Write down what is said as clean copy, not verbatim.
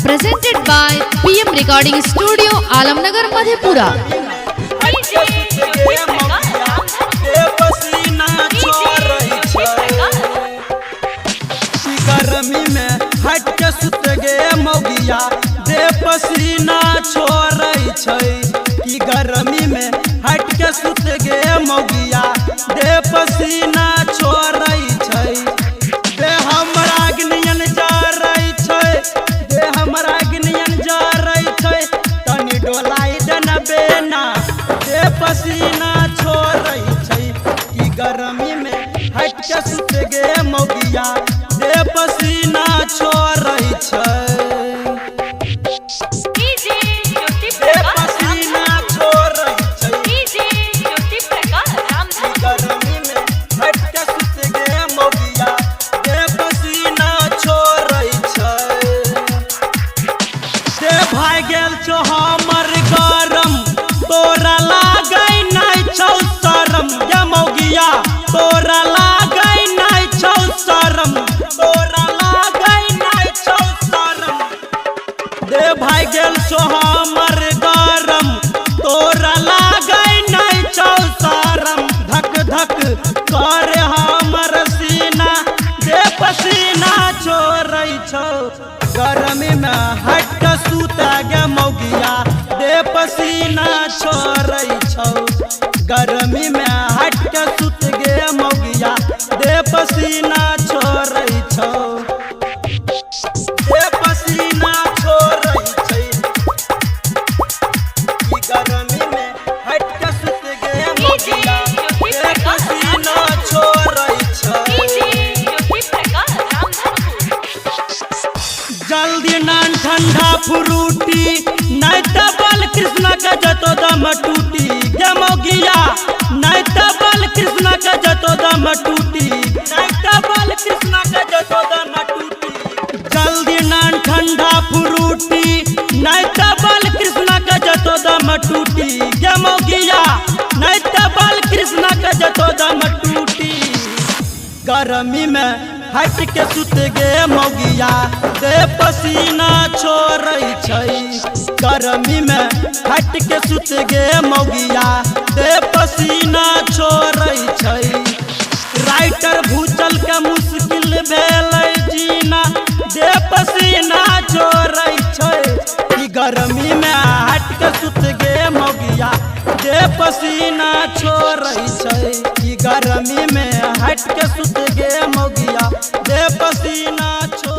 Presented by PM Recording Studio, Alamnagar, Madhepura. गर्मी में हट के सुत गे मौगिया दे पसीना छोड़ै छै कि गर्मी में हट के सुत गे मौगिया दे पसीना छोड़ै छै दे हमरा अग्नियन जारै छै दे हमरा अग्नियन जारै छै तनी डोलाई दन बेना दे पसीना छोड़ै छै कि गर्मी में हट के सुत गे मौगिया दे पसीना छोड़ै छै दे पसीना छोड़ै छै गर्मी में हट के सुत गे मौगिया दे पसीना छोड़ै छै दे भाई गेल छौ हमर गरम तोरा लागै नै छौ शरम गे मौगिया तोरा लागै नै छौ शरम तोरा लागै नै छौ शरम दे भाई गेल छौ हमर गरम तोरा लागै नै छौ शरम धक धक करे हमर सीना दे पसीना छोड़ै छौ गर्मी में हट के सुत गे मौगिया दे पसीना छोड़ै छौ गर्मी में हट के सुत गे मौगिया दे पसीना छोड़ै छौ दे पसीना छोड़ै छै कि गर्मी में हट के सुत गे मौगिया दे पसीना छोड़ै छै जल्दी नान ठंडा फ्रूटी नहीं तो बल कृष्ण के जतो दम टूटी गे मौगिया नहीं तो बल कृष्ण के जतो दम टूटी नहीं तो बल कृष्ण के जतो दम टूटी जल्दी नान ठंडा फ्रूटी नहीं तो बल कृष्ण के जतो दम टूटी गे मौगिया नहीं तो बल कृष्ण के जतो दम टूटी गर्मी में हट के सुत गे मौगिया दे पसीना छोड़ै छै गर्मी में हट के सुत गे मौगिया दे पसीना छोड़ै छै राइटर भूचल के मुश्किल भेलै जीना दे पसीना छोड़ै छै कि गर्मी में हट के सुत गे मौगिया दे पसीना छोड़ै छै कि गर्मी में हट के सुत गे मौगिया दे पसीना छोड़ै